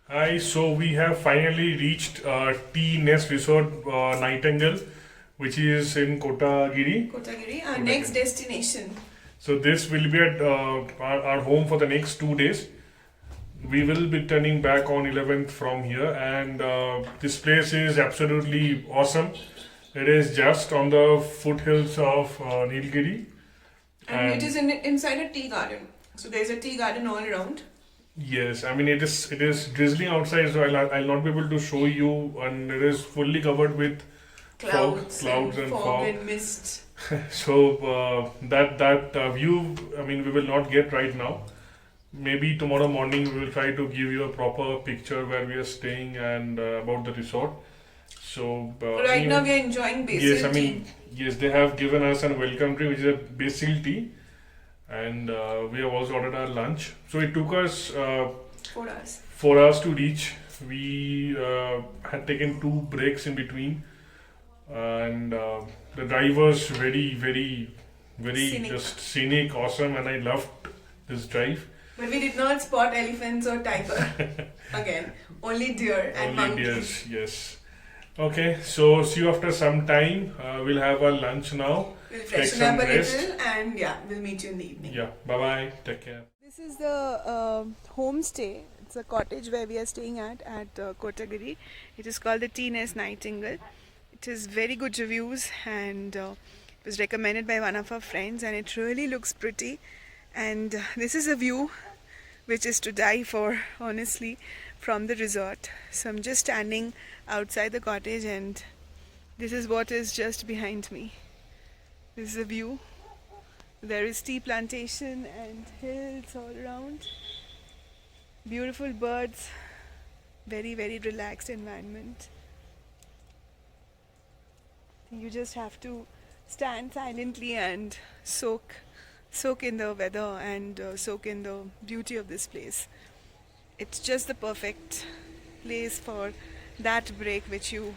Hi, so we have finally reached T Nest Resort Nightingale, which is in Kotagiri. Kotagiri, our Kotagiri. next destination. So this will be at our home for the next 2 days. We will be turning back on 11th from here, and this place is absolutely awesome. It is just on the foothills of Nilgiri, And it is inside a tea garden. So there's a tea garden all around. yes, I mean it is drizzling outside, so I'll not be able to show you, and it is fully covered with Clouds, clouds and fog fog. and mist. So that view, I mean, we will not get right now. Maybe tomorrow morning we will try to give you a proper picture where we are staying and about the resort. So Right now we are enjoying basil yes, I tea. mean yes, they have given us a welcome tea, which is a basil tea, and we have also ordered our lunch. So it took us For us. 4 hours to reach. We had taken 2 breaks in between, and the drive was very Scenic. just scenic, awesome, and I loved this drive. But we did not spot elephants or tiger again. Only deer and Only monkeys. deers, yes. Okay, so see you after some time. We'll have our lunch now. We'll Take freshen some up a rest. little and yeah, we'll meet you in the evening. Yeah, bye bye. Take care. This is the homestay. It's a cottage where we are staying at Kotagiri. It is called the T Nest Nightingale. It is very good reviews and it was recommended by one of our friends and it really looks pretty. And this is a view which is to die for, honestly, from the resort. So I'm just standing outside the cottage and this is what is just behind me. This is a view. There is tea plantation and hills all around. Beautiful birds. Very relaxed environment. You just have to stand silently and soak in the weather and soak in the beauty of this place. It's just the perfect place for that break which you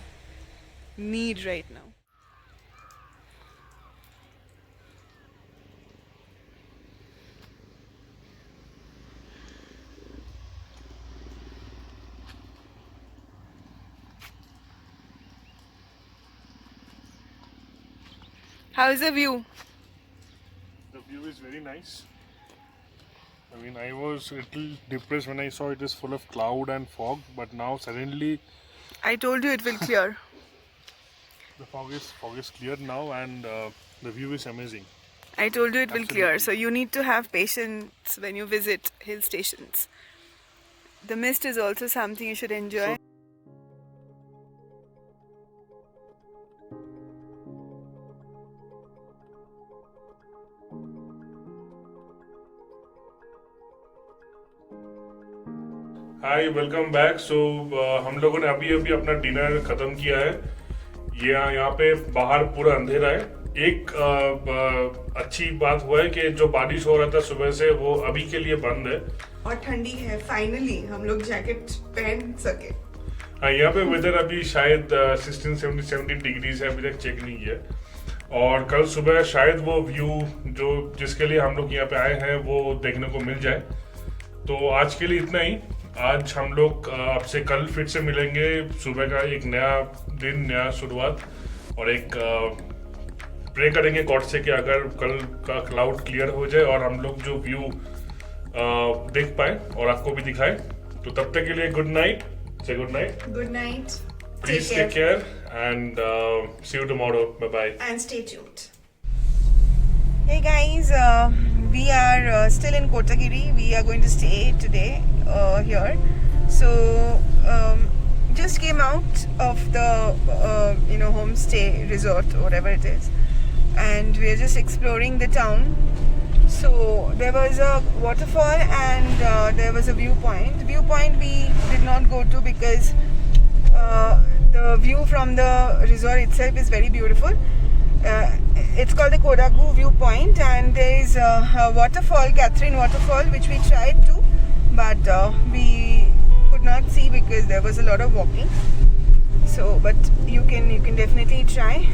need right now. How's the view? The view is very nice. I mean, I was a little depressed when I saw it is full of cloud and fog, but now suddenly I told you it will clear. the fog is cleared now, and the view is amazing. I told you it will clear. Absolutely. So you need to have patience when you visit hill stations. The mist is also something you should enjoy. Hi welcome back. So हम लोगों ने अभी अभी अपना dinner खत्म किया है. ये यहाँ पे बाहर पूरा अंधेरा है. एक अच्छी बात हुआ है कि जो बारिश हो रहा था सुबह से वो अभी के लिए बंद है. और ठंडी है. फाइनली हम लोग जैकेट पहन सके. हाँ, यहाँ पे वेदर अभी शायद 16-17 डिग्रीज है. अभी तक चेक नहीं किया. और कल सुबह शायद वो व्यू जो जिसके लिए हम लोग यहाँ पे आए हैं वो देखने को मिल जाए. तो आज के लिए इतना ही. आज हम लोग आपसे कल फिर से मिलेंगे. सुबह का एक नया दिन, नया शुरुआत, और एक प्रे करेंगे गॉड से कि अगर कल का क्लाउड क्लियर हो जाए और हम लोग जो व्यू देख पाए और आपको भी दिखाए. तो तब तक के लिए गुड नाइट. से good night. Good night. Please take care and see you tomorrow. Bye bye. And stay tuned. Hey guys, we are still in Kotagiri. We are going to stay today here. So just came out of the homestay resort, whatever it is, and we are just exploring the town. So there was a waterfall and there was a viewpoint. Viewpoint we did not go to because the view from the resort itself is very beautiful. It's called the Kodagu viewpoint and there is a waterfall, Catherine waterfall, which we tried to, but we could not see because there was a lot of walking. So but you can definitely try.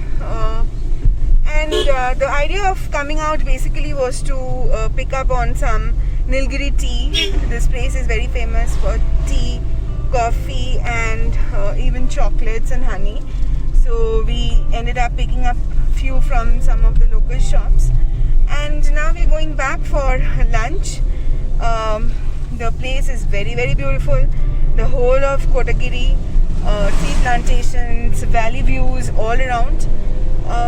And the idea of coming out basically was to pick up on some Nilgiri tea. This place is very famous for tea coffee and even chocolates and honey. So we ended up picking up few from some of the local shops, and now we're going back for lunch. The place is very beautiful. The whole of Kotagiri, tea plantations, valley views all around.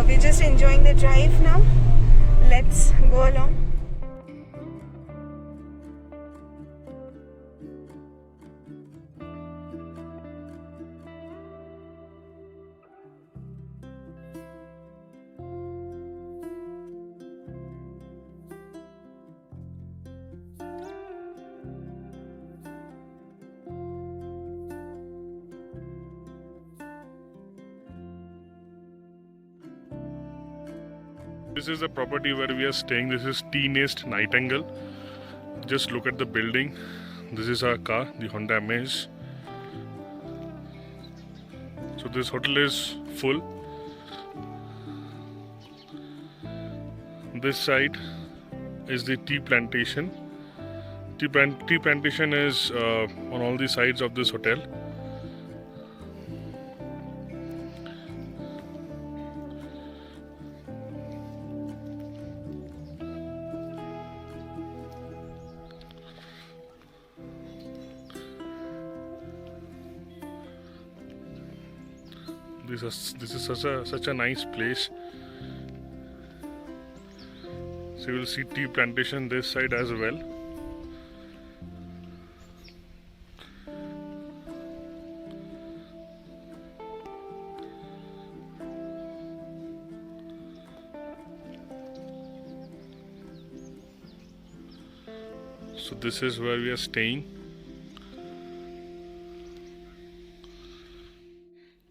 We're just enjoying the drive now. Let's go along. This is the property where we are staying. This is Tea Nest Nightingale. Just look at the building. This is our car, the Honda Amaze. So this hotel is full. This side is the tea plantation. Tea plantation is on all the sides of this hotel. This is such a nice place. So you will see tea plantation this side as well. So this is where we are staying.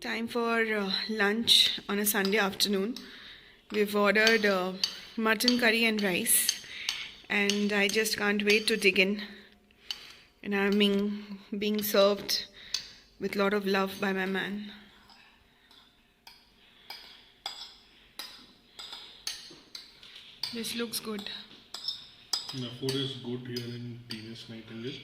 Time for lunch on a Sunday afternoon. We've ordered mutton curry and rice, and I just can't wait to dig in. And I'm being served with a lot of love by my man. This looks good. The food is good here in Tea Nest Nightingale.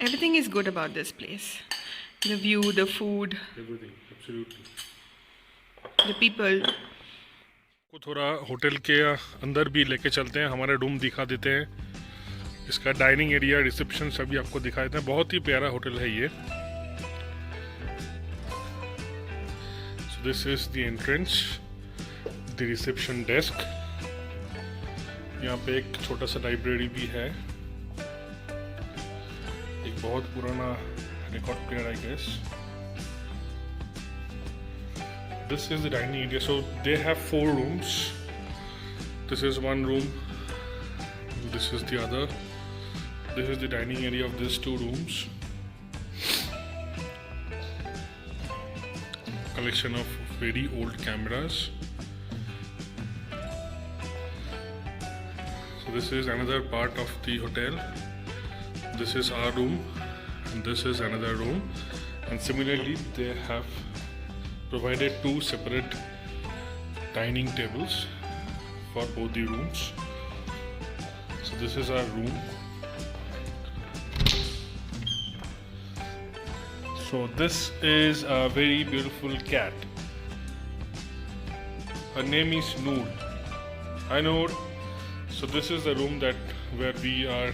Everything is good about this place. The view, the food, Everything, absolutely. the people. को थोड़ा hotel के अंदर भी लेके चलते हैं, हमारे room दिखा देते हैं, इसका डाइनिंग एरिया, रिसेप्शन सभी आपको दिखा देते हैं. बहुत ही प्यारा होटल है ये. So this is the entrance, the reception desk. यहाँ पे एक छोटा सा लाइब्रेरी भी है, एक बहुत पुराना record player I guess. This is the dining area. So they have 4 rooms. This is one room. This is the other. This is the dining area of these 2 rooms. Collection of very old cameras. So this is another part of the hotel. This is our room, and this is another room. And similarly, they have provided 2 separate dining tables for both the rooms. So this is our room. So this is a very beautiful cat. Her name is Noor. Hi Noor. So this is the room where we are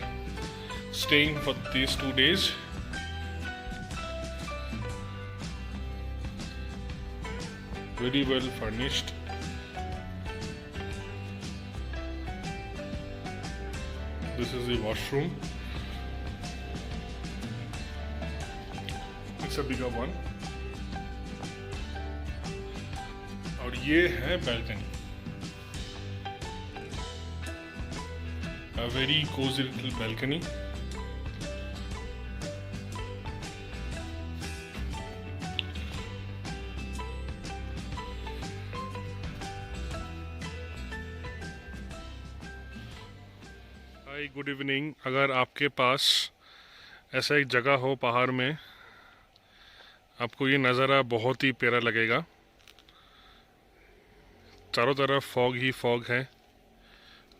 staying for these 2 days. Very well furnished. This is the washroom. It's a bigger one. और ये है balcony. A very cozy little balcony. Hi good evening. अगर आपके पास ऐसा एक जगह हो पहाड़ में, आपको ये नज़ारा बहुत ही प्यारा लगेगा. चारों तरफ फॉग ही फॉग है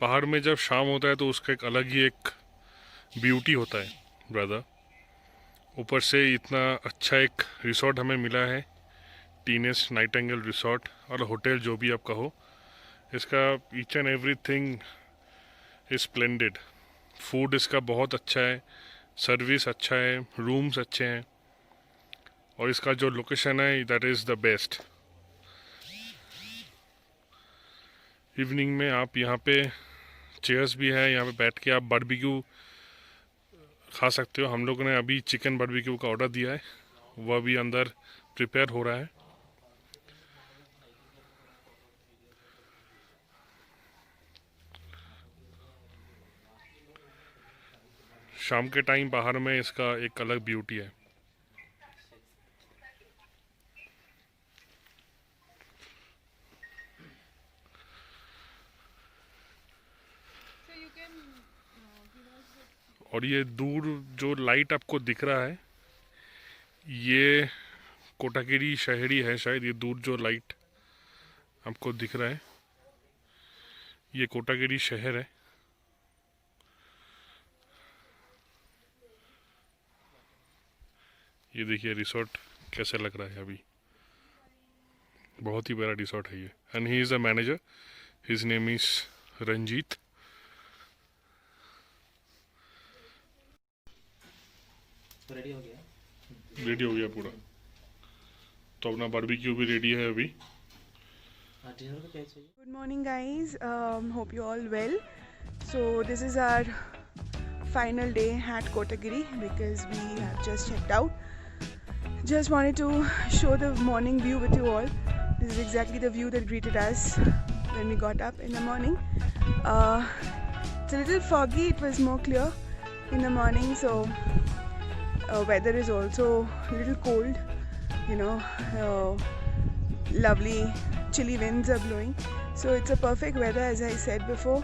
पहाड़ में जब शाम होता है तो उसका एक अलग ही एक ब्यूटी होता है ब्रदर। ऊपर से इतना अच्छा एक रिसोर्ट हमें मिला है, टीनेस नाइटिंगेल रिसोर्ट और होटल जो भी आप कहो, इसका each and everything is splendid. Food इसका बहुत अच्छा है, सर्विस अच्छा है, रूम्स अच्छे हैं और इसका जो लोकेशन है that is the best. Evening में आप यहाँ पे चेयर्स भी है, यहाँ पे बैठ के आप बारबेक्यू खा सकते हो। हम लोगों ने अभी चिकन बारबेक्यू का ऑर्डर दिया है, वह भी अंदर प्रिपेयर हो रहा है। शाम के टाइम बाहर में इसका एक अलग ब्यूटी है। और ये दूर जो लाइट आपको दिख रहा है ये कोटागिरी शहरी है शायद। ये दूर जो लाइट आपको दिख रहा है ये कोटागिरी शहर है। ये देखिए रिसोर्ट कैसे लग रहा है अभी, बहुत ही बड़ा रिसोर्ट है ये। And he is a manager, his name is Ranjit. Ready हो गया? रेडी हो गया पूरा, तो अपना बारबेक्यू भी रेडी है अभी। डिनर का क्या चाहिए? Good morning, guys. Hope you all well. So this is our final day at Kotagiri because we have just checked out. Just wanted to show the morning view with you all. This is exactly the view that greeted us when we got up in the morning. It's a little foggy. It was more clear in the morning, so weather is also a little cold. You know, lovely chilly winds are blowing, so it's a perfect weather, as I said before,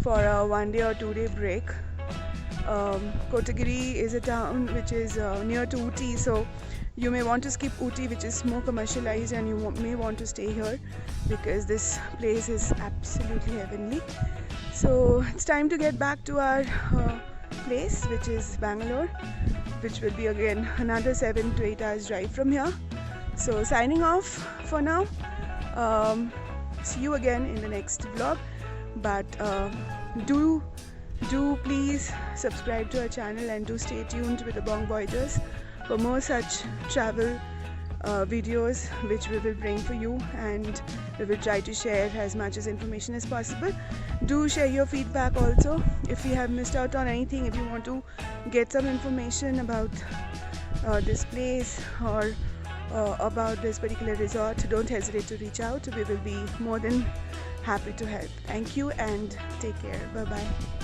for a 1 day or 2 day break. Kotagiri is a town which is near to Ooty, so you may want to skip Ooty, which is more commercialized, and you may want to stay here because this place is absolutely heavenly. So it's time to get back to our place, which is Bangalore, which will be again another 7 to 8 hours drive from here. So signing off for now. See you again in the next vlog, but do please subscribe to our channel and do stay tuned with the Bong Voyagers for more such travel videos which we will bring for you, and we will try to share as much as information as possible. Do share your feedback also if you have missed out on anything. If you want to get some information about this place or about this particular resort, don't hesitate to reach out. We will be more than happy to help. Thank you and take care. Bye bye.